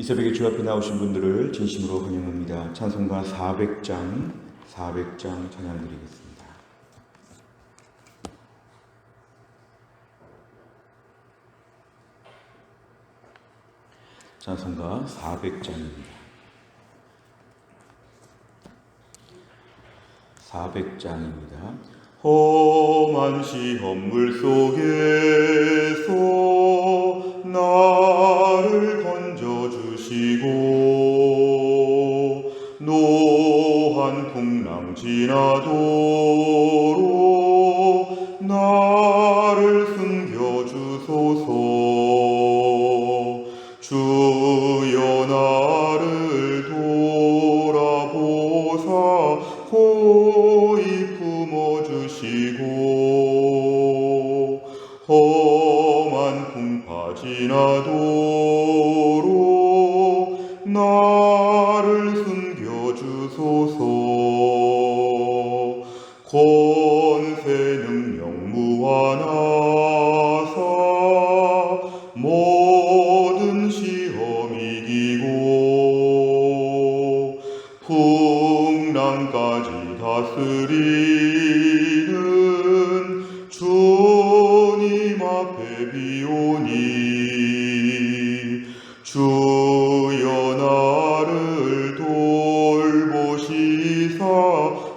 이 새벽에 주 앞에 나오신 분들을 진심으로 환영합니다. 찬송가 400장 찬양 드리겠습니다. 찬송가 400장입니다. 400장입니다. 험한 시험물 속에서 나를 건져주시고 노한 풍랑 지나도록 나를 숨겨주소서. 주여 나를 돌아보사 호히 품어주시고 험한 풍파 지나도록 나를 숨겨주소서. 권세 능력 무한하사 모든 시험 이기고 풍랑까지 다스리는 주님 앞에 비오니 주여 나를 돌보시사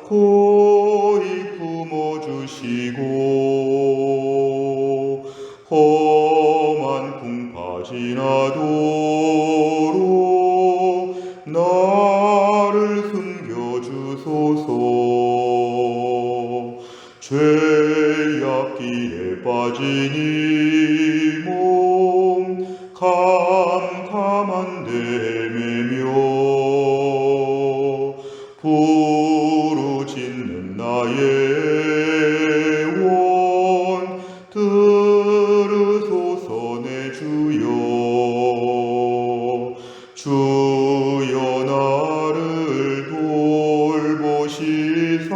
고이 품어주시고 험한 풍파 지나도록 나를 숨겨주소서. 죄악기에 빠진 이 몸 캄캄한 데매며 부르짖는 나의 원 들으소서. 내 주여 주여 나를 돌보시사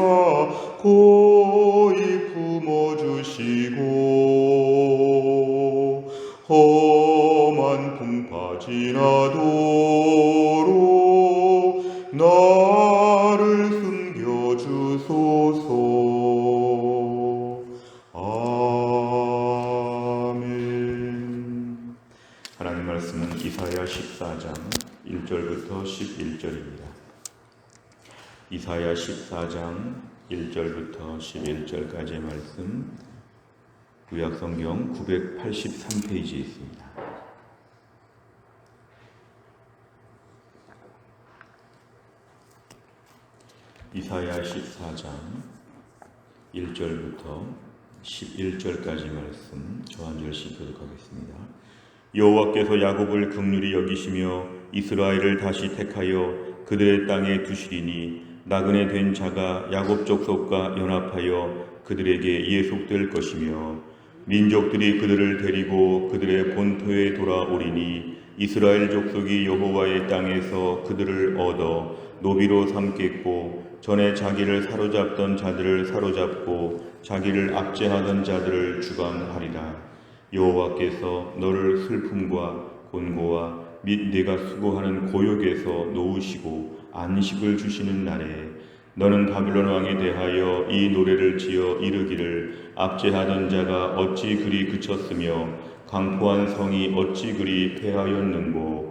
고이 품어주시고 험한 풍파 지나도록 나를 숨겨주소서. 아멘. 하나님 말씀은 이사야 14장 1절부터 11절입니다. 이사야 14장 1절부터 11절까지의 말씀, 구약성경 983페이지에 있습니다. 이사야 14장 1절부터 11절까지 말씀 저 한 절씩 교독하겠습니다. 여호와께서 야곱을 긍휼히 여기시며 이스라엘을 다시 택하여 그들의 땅에 두시리니 나그네 된 자가 야곱 족속과 연합하여 그들에게 예속될 것이며 민족들이 그들을 데리고 그들의 본토에 돌아오리니 이스라엘 족속이 여호와의 땅에서 그들을 얻어 노비로 삼겠고 전에 자기를 사로잡던 자들을 사로잡고 자기를 압제하던 자들을 주관하리라. 여호와께서 너를 슬픔과 곤고와 및 네가 수고하는 고역에서 놓으시고 안식을 주시는 날에 너는 바빌론 왕에 대하여 이 노래를 지어 이르기를 압제하던 자가 어찌 그리 그쳤으며 강포한 성이 어찌 그리 패하였는고.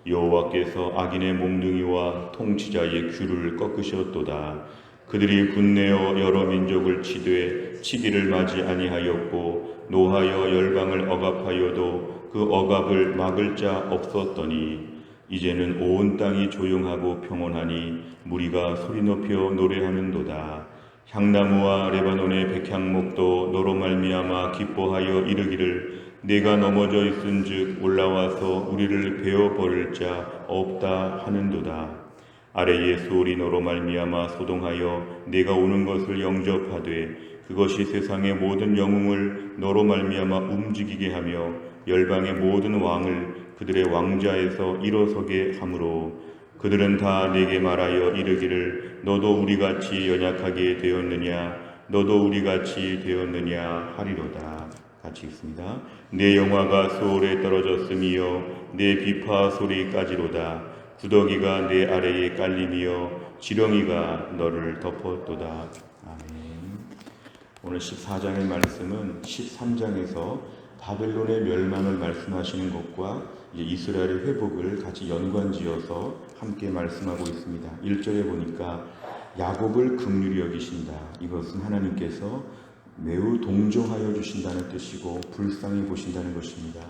여호와께서 악인의 몽둥이와 통치자의 귤을 꺾으셨도다. 그들이 분내어 여러 민족을 치되 치기를 맞이 아니하였고 노하여 열방을 억압하여도 그 억압을 막을 자 없었더니 이제는 온 땅이 조용하고 평온하니 무리가 소리 높여 노래하는도다. 향나무와 레바논의 백향목도 너로 말미암아 기뻐하여 이르기를 내가 넘어져 있은즉 올라와서 우리를 베어버릴 자 없다 하는도다. 아래의 소울이 너로 말미암아 소동하여 내가 오는 것을 영접하되 그것이 세상의 모든 영웅을 너로 말미암아 움직이게 하며 열방의 모든 왕을 그들의 왕자에서 일어서게 하므로 그들은 다 내게 말하여 이르기를 너도 우리같이 연약하게 되었느냐 너도 우리같이 되었느냐 하리로다. 같이 읽습니다. 내 영화가 소홀에 떨어졌음이여 내 비파 소리까지로다. 구더기가 내 아래에 깔림이여 지렁이가 너를 덮었도다. 아멘. 오늘 14장의 말씀은 13장에서 바벨론의 멸망을 말씀하시는 것과 이스라엘의 회복을 같이 연관지어서 함께 말씀하고 있습니다. 1절에 보니까 야곱을 긍휼히 여기신다. 이것은 하나님께서 매우 동정하여 주신다는 뜻이고 불쌍히 보신다는 것입니다.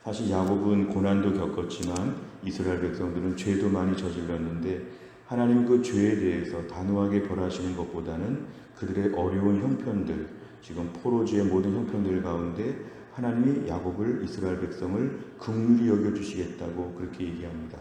사실 야곱은 고난도 겪었지만 이스라엘 백성들은 죄도 많이 저질렀는데 하나님 그 죄에 대해서 단호하게 벌하시는 것보다는 그들의 어려운 형편들, 지금 포로지의 모든 형편들 가운데 하나님이 야곱을 이스라엘 백성을 긍휼히 여겨주시겠다고 그렇게 얘기합니다.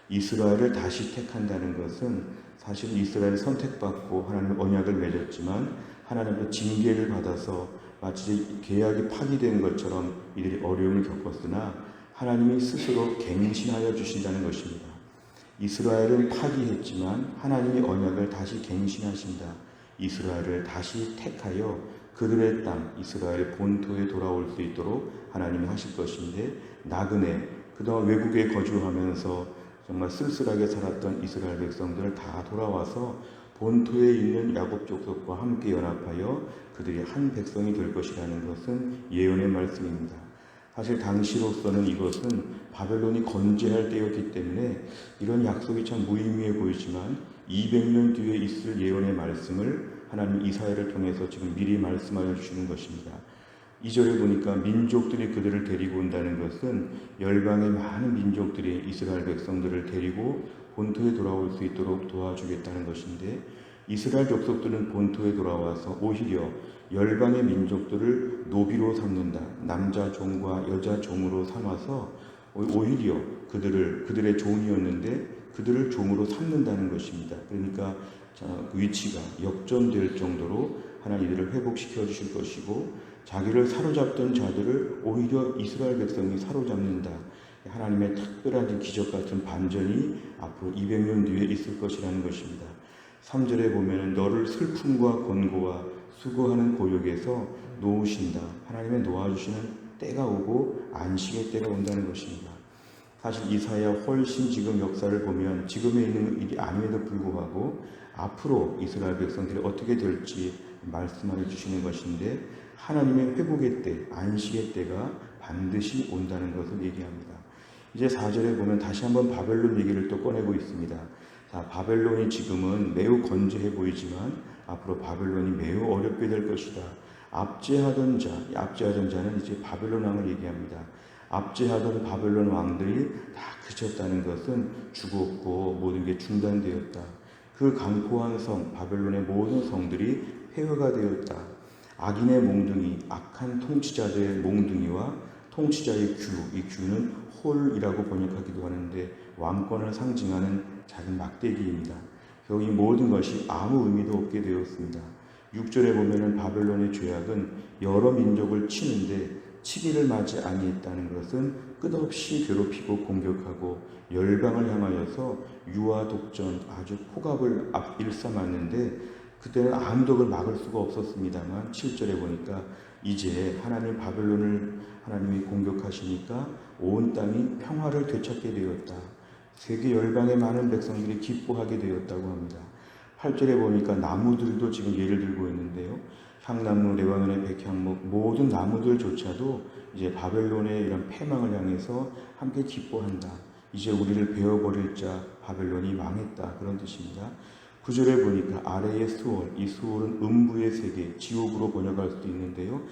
이스라엘을 다시 택한다는 것은 사실 이스라엘을 선택받고 하나님 언약을 맺었지만 하나님의 징계를 받아서 마치 계약이 파기된 것처럼 이들이 어려움을 겪었으나 하나님이 스스로 갱신하여 주신다는 것입니다. 이스라엘은 파기했지만 하나님이 언약을 다시 갱신하신다. 이스라엘을 다시 택하여 그들의 땅 이스라엘 본토에 돌아올 수 있도록 하나님이 하실 것인데 나그네 그동안 외국에 거주하면서 정말 쓸쓸하게 살았던 이스라엘 백성들을 다 돌아와서 본토에 있는 야곱 족속과 함께 연합하여 그들이 한 백성이 될 것이라는 것은 예언의 말씀입니다. 사실 당시로서는 이것은 바벨론이 건재할 때였기 때문에 이런 약속이 참 무의미해 보이지만 200년 뒤에 있을 예언의 말씀을 하나님 이사야를 통해서 지금 미리 말씀하여 주시는 것입니다. 2절에 보니까 민족들이 그들을 데리고 온다는 것은 열방의 많은 민족들이 이스라엘 백성들을 데리고 본토에 돌아올 수 있도록 도와주겠다는 것인데 이스라엘 족속들은 본토에 돌아와서 오히려 열방의 민족들을 노비로 삼는다. 남자 종과 여자 종으로 삼아서 오히려 그들의 종이었는데 그들을 종으로 삼는다는 것입니다. 그러니까 그 위치가 역전될 정도로 하나님 이들을 회복시켜 주실 것이고 자기를 사로잡던 자들을 오히려 이스라엘 백성이 사로잡는다. 하나님의 특별한 기적 같은 반전이 앞으로 200년 뒤에 있을 것이라는 것입니다. 3절에 보면 너를 슬픔과 권고와 수고하는 고역에서 놓으신다. 하나님의 놓아주시는 때가 오고 안식의 때가 온다는 것입니다. 사실 이사야 훨씬 지금 역사를 보면 지금에 있는 일이 아님에도 불구하고 앞으로 이스라엘 백성들이 어떻게 될지 말씀하여 주시는 것인데 하나님의 회복의 때, 안식의 때가 반드시 온다는 것을 얘기합니다. 이제 4절에 보면 다시 한번 바벨론 얘기를 또 꺼내고 있습니다. 자, 바벨론이 지금은 매우 건재해 보이지만 앞으로 바벨론이 매우 어렵게 될 것이다. 압제하던 자는 이제 바벨론 왕을 얘기합니다. 압제하던 바벨론 왕들이 다 그쳤다는 것은 죽었고 모든 게 중단되었다. 그 강포한 성, 바벨론의 모든 성들이 폐허가 되었다. 악인의 몽둥이, 악한 통치자들의 몽둥이와 통치자의 규, 이 규는 홀이라고 번역하기도 하는데 왕권을 상징하는 작은 막대기입니다. 결국 이 모든 것이 아무 의미도 없게 되었습니다. 6절에 보면은 바벨론의 죄악은 여러 민족을 치는데 치기를 맞지 아니했다는 것은 끝없이 괴롭히고 공격하고 열방을 향하여서 유아 독전 아주 폭압을 일삼았는데 그때는 아무도 막을 수가 없었습니다만 7절에 보니까 이제 하나님 바벨론을 하나님이 공격하시니까 온 땅이 평화를 되찾게 되었다. 세계 열방의 많은 백성들이 기뻐하게 되었다고 합니다. 8절에 보니까 나무들도 지금 예를 들고 있는데요. 향나무, 레바논의 백향목 모든 나무들조차도 이제 바벨론의 이런 패망을 향해서 함께 기뻐한다. 이제 우리를 베어버릴 자 바벨론이 망했다. 그런 뜻입니다. 9절에 보니까 아래의 수월, 이 수월은 음부의 세계, 지옥으로 번역할 수도 있는데요.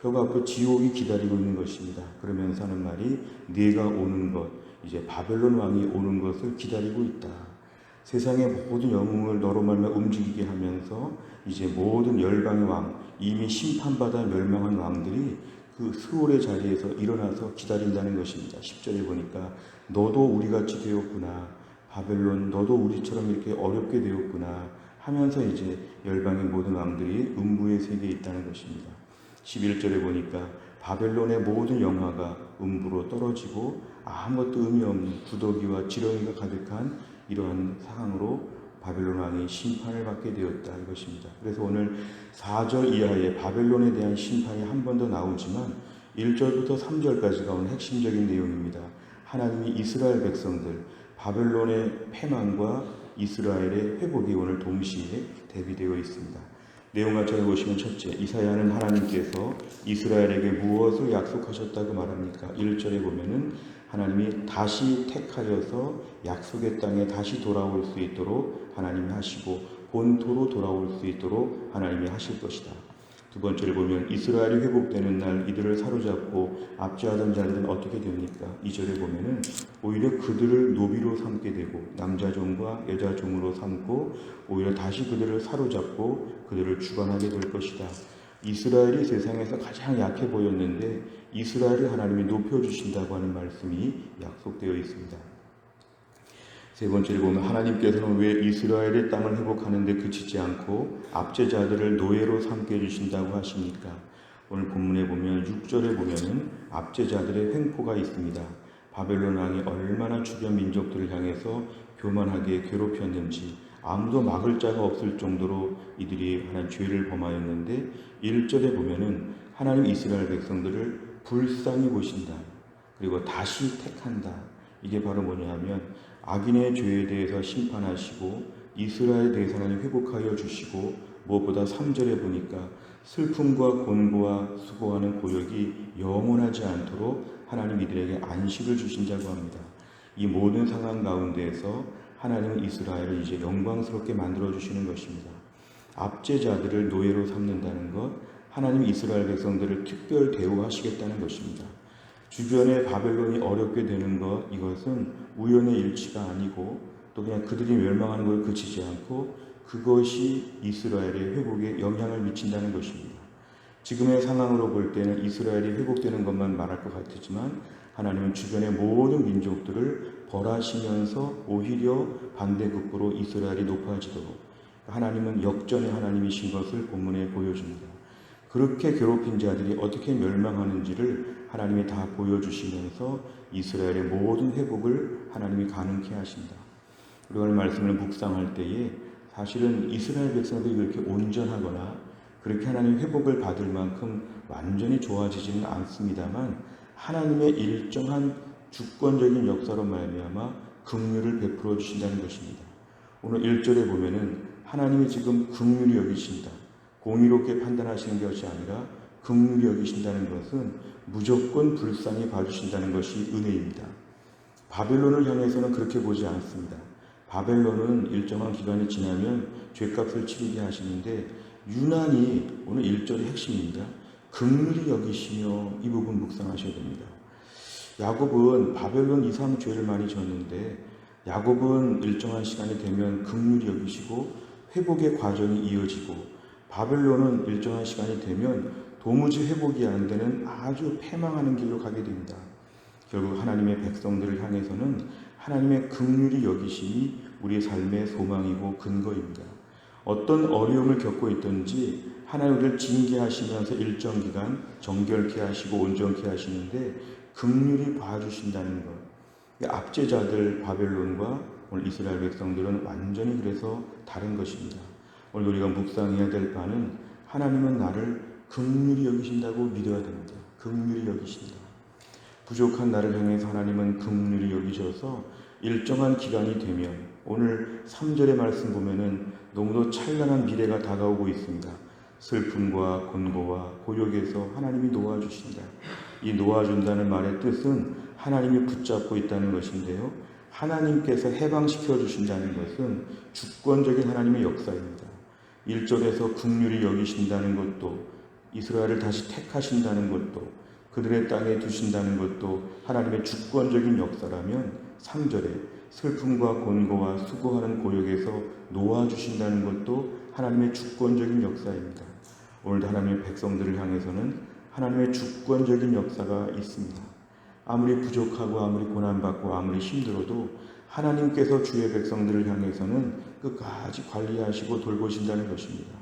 결국 앞으로 지옥이 기다리고 있는 것입니다. 그러면서 하는 말이 네가 오는 것, 이제 바벨론 왕이 오는 것을 기다리고 있다. 세상의 모든 영웅을 너로 말미암아 움직이게 하면서 이제 모든 열방의 왕, 이미 심판받아 멸망한 왕들이 그 수월의 자리에서 일어나서 기다린다는 것입니다. 10절에 보니까 너도 우리같이 되었구나. 바벨론 너도 우리처럼 이렇게 어렵게 되었구나 하면서 이제 열방의 모든 왕들이 음부의 세계에 있다는 것입니다. 11절에 보니까 바벨론의 모든 영화가 음부로 떨어지고 아무것도 의미 없는 구더기와 지렁이가 가득한 이러한 상황으로 바벨론 왕이 심판을 받게 되었다 이것입니다. 그래서 오늘 4절 이하에 바벨론에 대한 심판이 한 번 더 나오지만 1절부터 3절까지가 오늘 핵심적인 내용입니다. 하나님이 이스라엘 백성들, 바벨론의 패망과 이스라엘의 회복이 오늘 동시에 대비되어 있습니다. 내용 같이 보시면 첫째, 이사야는 하나님께서 이스라엘에게 무엇을 약속하셨다고 말합니까? 1절에 보면은 하나님이 다시 택하여서 약속의 땅에 다시 돌아올 수 있도록 하나님이 하시고 본토로 돌아올 수 있도록 하나님이 하실 것이다. 두 번째를 보면 이스라엘이 회복되는 날 이들을 사로잡고 압제하던 자들은 어떻게 됩니까? 2절에 보면은 오히려 그들을 노비로 삼게 되고 남자 종과 여자 종으로 삼고 오히려 다시 그들을 사로잡고 그들을 주관하게 될 것이다. 이스라엘이 세상에서 가장 약해 보였는데 이스라엘을 하나님이 높여주신다고 하는 말씀이 약속되어 있습니다. 세 번째를 보면 하나님께서는 왜 이스라엘의 땅을 회복하는 데 그치지 않고 압제자들을 노예로 삼게 해주신다고 하십니까? 오늘 본문에 보면 6절에 보면은 압제자들의 횡포가 있습니다. 바벨론 왕이 얼마나 주변 민족들을 향해서 교만하게 괴롭혔는지 아무도 막을 자가 없을 정도로 이들이 하나님 죄를 범하였는데 1절에 보면은 하나님 이스라엘 백성들을 불쌍히 보신다. 그리고 다시 택한다. 이게 바로 뭐냐 하면 악인의 죄에 대해서 심판하시고 이스라엘에 대해서 하나님 회복하여 주시고 무엇보다 3절에 보니까 슬픔과 곤고와 수고하는 고역이 영원하지 않도록 하나님 이들에게 안식을 주신다고 합니다. 이 모든 상황 가운데에서 하나님은 이스라엘을 이제 영광스럽게 만들어 주시는 것입니다. 압제자들을 노예로 삼는다는 것, 하나님 이스라엘 백성들을 특별 대우하시겠다는 것입니다. 주변에 바벨론이 어렵게 되는 것, 이것은 우연의 일치가 아니고 또 그냥 그들이 멸망하는 걸 그치지 않고 그것이 이스라엘의 회복에 영향을 미친다는 것입니다. 지금의 상황으로 볼 때는 이스라엘이 회복되는 것만 말할 것 같지만 하나님은 주변의 모든 민족들을 벌하시면서 오히려 반대급부로 이스라엘이 높아지도록 하나님은 역전의 하나님이신 것을 본문에 보여줍니다. 그렇게 괴롭힌 자들이 어떻게 멸망하는지를 하나님이 다 보여주시면서 이스라엘의 모든 회복을 하나님이 가능케 하신다. 우리가 오늘 말씀을 묵상할 때에 사실은 이스라엘 백성들이 그렇게 온전하거나 그렇게 하나님 회복을 받을 만큼 완전히 좋아지지는 않습니다만 하나님의 일정한 주권적인 역사로 말미암아 긍휼을 베풀어 주신다는 것입니다. 오늘 1절에 보면은 하나님이 지금 긍휼히 여기신다. 공의롭게 판단하시는 것이 아니라 긍휼히 여기신다는 것은 무조건 불쌍히 봐주신다는 것이 은혜입니다. 바벨론을 향해서는 그렇게 보지 않습니다. 바벨론은 일정한 기간이 지나면 죗값을 치르게 하시는데 유난히 오늘 1절의 핵심입니다. 긍휼히 여기시며 이 부분 묵상하셔야 됩니다. 야곱은 바벨론 이상 죄를 많이 졌는데 야곱은 일정한 시간이 되면 긍휼히 여기시고 회복의 과정이 이어지고 바벨론은 일정한 시간이 되면 도무지 회복이 안 되는 아주 패망하는 길로 가게 됩니다. 결국 하나님의 백성들을 향해서는 하나님의 긍휼히 여기심이 우리의 삶의 소망이고 근거입니다. 어떤 어려움을 겪고 있든지 하나님 우리를 징계하시면서 일정 기간 정결케 하시고 온전케 하시는데 긍휼히 봐주신다는 것. 압제자들 바벨론과 오늘 이스라엘 백성들은 완전히 그래서 다른 것입니다. 오늘 우리가 묵상해야 될 바는 하나님은 나를 긍휼히 여기신다고 믿어야 됩니다. 긍휼히 여기신다. 부족한 나를 향해서 하나님은 긍휼히 여기셔서 일정한 기간이 되면 오늘 3절의 말씀 보면은 너무도 찬란한 미래가 다가오고 있습니다. 슬픔과 곤고와 고역에서 하나님이 놓아주신다. 이 놓아준다는 말의 뜻은 하나님이 붙잡고 있다는 것인데요. 하나님께서 해방시켜 주신다는 것은 주권적인 하나님의 역사입니다. 1절에서 긍휼히 여기신다는 것도 이스라엘을 다시 택하신다는 것도 그들의 땅에 두신다는 것도 하나님의 주권적인 역사라면 3절에 슬픔과 곤고와 수고하는 고역에서 놓아주신다는 것도 하나님의 주권적인 역사입니다. 오늘도 하나님의 백성들을 향해서는 하나님의 주권적인 역사가 있습니다. 아무리 부족하고 아무리 고난받고 아무리 힘들어도 하나님께서 주의 백성들을 향해서는 끝까지 관리하시고 돌보신다는 것입니다.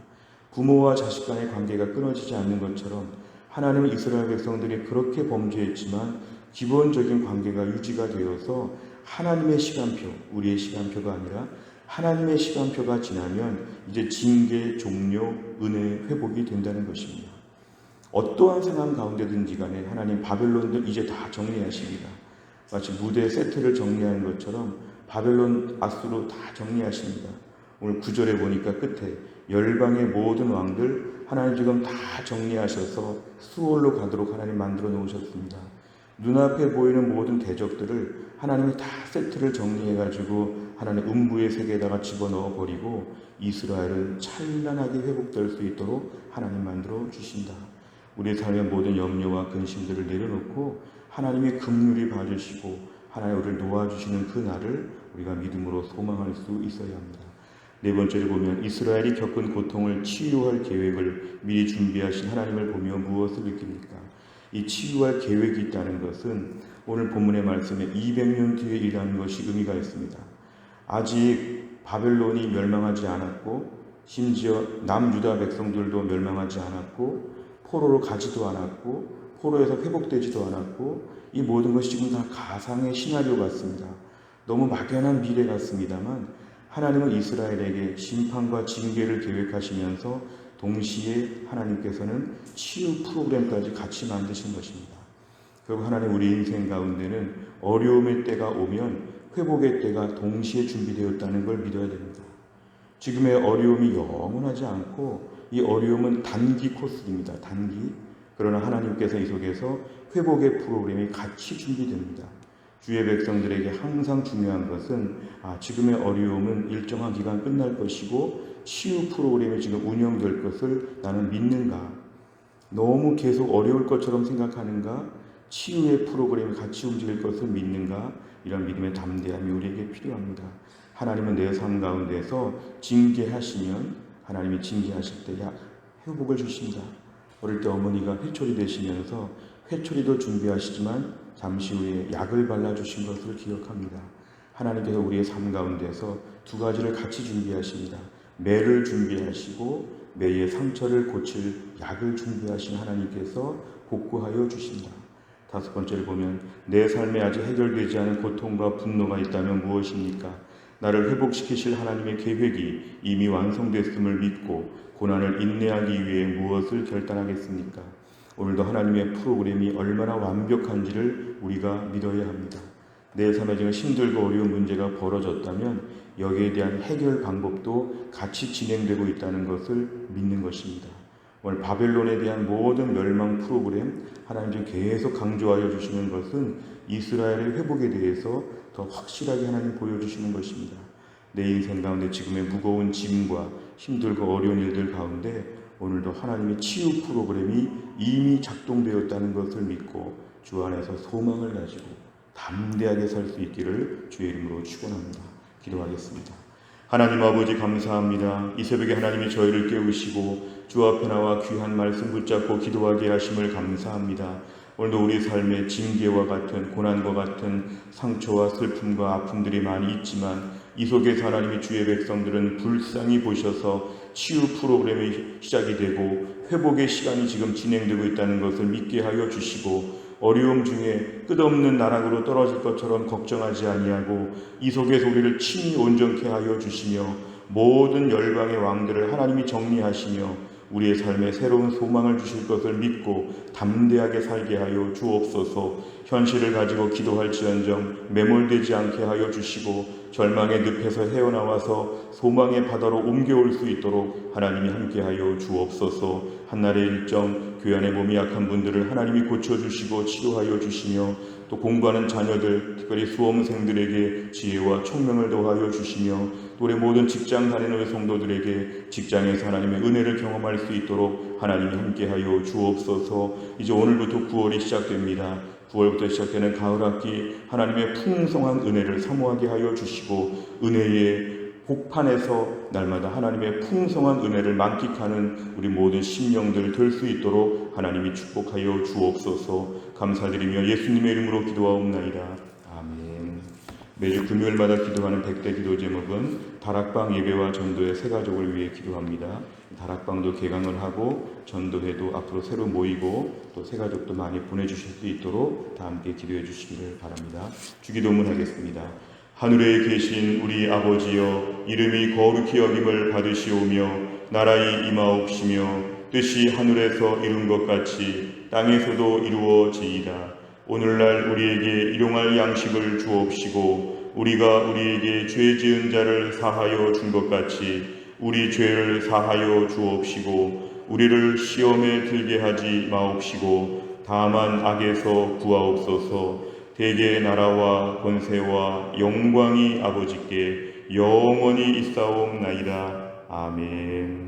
부모와 자식 간의 관계가 끊어지지 않는 것처럼 하나님은 이스라엘 백성들이 그렇게 범죄했지만 기본적인 관계가 유지가 되어서 하나님의 시간표, 우리의 시간표가 아니라 하나님의 시간표가 지나면 이제 징계, 종료, 은혜, 회복이 된다는 것입니다. 어떠한 상황 가운데든지 간에 하나님 바벨론들 이제 다 정리하십니다. 마치 무대 세트를 정리하는 것처럼 바벨론 아수르 다 정리하십니다. 오늘 9절에 보니까 끝에 열방의 모든 왕들 하나님 지금 다 정리하셔서 수월로 가도록 하나님 만들어 놓으셨습니다. 눈앞에 보이는 모든 대적들을 하나님이 다 세트를 정리해가지고 하나님 음부의 세계에다가 집어넣어 버리고 이스라엘은 찬란하게 회복될 수 있도록 하나님 만들어 주신다. 우리의 삶의 모든 염려와 근심들을 내려놓고 하나님의 긍휼히 봐주시고 하나님 우리를 놓아주시는 그 날을 우리가 믿음으로 소망할 수 있어야 합니다. 네 번째를 보면 이스라엘이 겪은 고통을 치유할 계획을 미리 준비하신 하나님을 보며 무엇을 느낍니까? 이 치유할 계획이 있다는 것은 오늘 본문의 말씀에 200년 뒤에 일어나는 것이 의미가 있습니다. 아직 바벨론이 멸망하지 않았고 심지어 남유다 백성들도 멸망하지 않았고 포로로 가지도 않았고 포로에서 회복되지도 않았고 이 모든 것이 지금 다 가상의 시나리오 같습니다. 너무 막연한 미래 같습니다만 하나님은 이스라엘에게 심판과 징계를 계획하시면서 동시에 하나님께서는 치유 프로그램까지 같이 만드신 것입니다. 결국 하나님 우리 인생 가운데는 어려움의 때가 오면 회복의 때가 동시에 준비되었다는 걸 믿어야 됩니다. 지금의 어려움이 영원하지 않고 이 어려움은 단기 코스입니다. 단기. 그러나 하나님께서 이 속에서 회복의 프로그램이 같이 준비됩니다. 주의 백성들에게 항상 중요한 것은 지금의 어려움은 일정한 기간 끝날 것이고 치유 프로그램이 지금 운영될 것을 나는 믿는가? 너무 계속 어려울 것처럼 생각하는가? 치유의 프로그램이 같이 움직일 것을 믿는가? 이런 믿음의 담대함이 우리에게 필요합니다. 하나님은 내 삶 가운데서 징계하시면 하나님이 징계하실 때 회복을 주신다. 어릴 때 어머니가 회초리 되시면서 회초리도 준비하시지만 잠시 후에 약을 발라주신 것을 기억합니다. 하나님께서 우리의 삶 가운데서 두 가지를 같이 준비하십니다. 매를 준비하시고 매의 상처를 고칠 약을 준비하신 하나님께서 복구하여 주신다. 다섯 번째를 보면 내 삶에 아직 해결되지 않은 고통과 분노가 있다면 무엇입니까? 나를 회복시키실 하나님의 계획이 이미 완성됐음을 믿고 고난을 인내하기 위해 무엇을 결단하겠습니까? 오늘도 하나님의 프로그램이 얼마나 완벽한지를 우리가 믿어야 합니다. 내 삶에 지금 힘들고 어려운 문제가 벌어졌다면 여기에 대한 해결 방법도 같이 진행되고 있다는 것을 믿는 것입니다. 오늘 바벨론에 대한 모든 멸망 프로그램 하나님 계속 강조하여 주시는 것은 이스라엘의 회복에 대해서 더 확실하게 하나님 보여주시는 것입니다. 내 인생 가운데 지금의 무거운 짐과 힘들고 어려운 일들 가운데 오늘도 하나님의 치유 프로그램이 이미 작동되었다는 것을 믿고 주 안에서 소망을 가지고 담대하게 살 수 있기를 주의 이름으로 축원합니다. 기도하겠습니다. 하나님 아버지 감사합니다. 이 새벽에 하나님이 저희를 깨우시고 주 앞에 나와 귀한 말씀 붙잡고 기도하게 하심을 감사합니다. 오늘도 우리 삶에 징계와 같은 고난과 같은 상처와 슬픔과 아픔들이 많이 있지만 이 속에서 하나님이 주의 백성들은 불쌍히 보셔서 치유 프로그램이 시작이 되고 회복의 시간이 지금 진행되고 있다는 것을 믿게 하여 주시고 어려움 중에 끝없는 나락으로 떨어질 것처럼 걱정하지 아니하고 이 속에서 우리를 친히 온전케 하여 주시며 모든 열방의 왕들을 하나님이 정리하시며 우리의 삶에 새로운 소망을 주실 것을 믿고 담대하게 살게 하여 주옵소서. 현실을 가지고 기도할지언정 매몰되지 않게 하여 주시고 절망의 늪에서 헤어나와서 소망의 바다로 옮겨올 수 있도록 하나님이 함께하여 주옵소서. 한날의 일정 교회 안에 몸이 약한 분들을 하나님이 고쳐주시고 치료하여 주시며 또 공부하는 자녀들 특별히 수험생들에게 지혜와 총명을 더하여 주시며 또 우리 모든 직장 다니는 성도들에게 직장에서 하나님의 은혜를 경험할 수 있도록 하나님이 함께하여 주옵소서. 이제 오늘부터 9월이 시작됩니다. 9월부터 시작되는 가을학기 하나님의 풍성한 은혜를 사모하게 하여 주시고 은혜의 복판에서 날마다 하나님의 풍성한 은혜를 만끽하는 우리 모든 심령들 될 수 있도록 하나님이 축복하여 주옵소서. 감사드리며 예수님의 이름으로 기도하옵나이다. 아멘. 매주 금요일마다 기도하는 100대 기도 제목은 다락방 예배와 전도의 새 가족을 위해 기도합니다. 다락방도 개강을 하고 전도회도 앞으로 새로 모이고 또 새 가족도 많이 보내주실 수 있도록 다 함께 기도해 주시기를 바랍니다. 주기도문 하겠습니다. 하늘에 계신 우리 아버지여, 이름이 거룩히 여김을 받으시오며 나라의 임하옵시며 뜻이 하늘에서 이룬 것 같이 땅에서도 이루어지이다. 오늘날 우리에게 일용할 양식을 주옵시고 우리가 우리에게 죄 지은 자를 사하여 준 것 같이 우리 죄를 사하여 주옵시고 우리를 시험에 들게 하지 마옵시고 다만 악에서 구하옵소서. 대개의 나라와 권세와 영광이 아버지께 영원히 있사옵나이다. 아멘.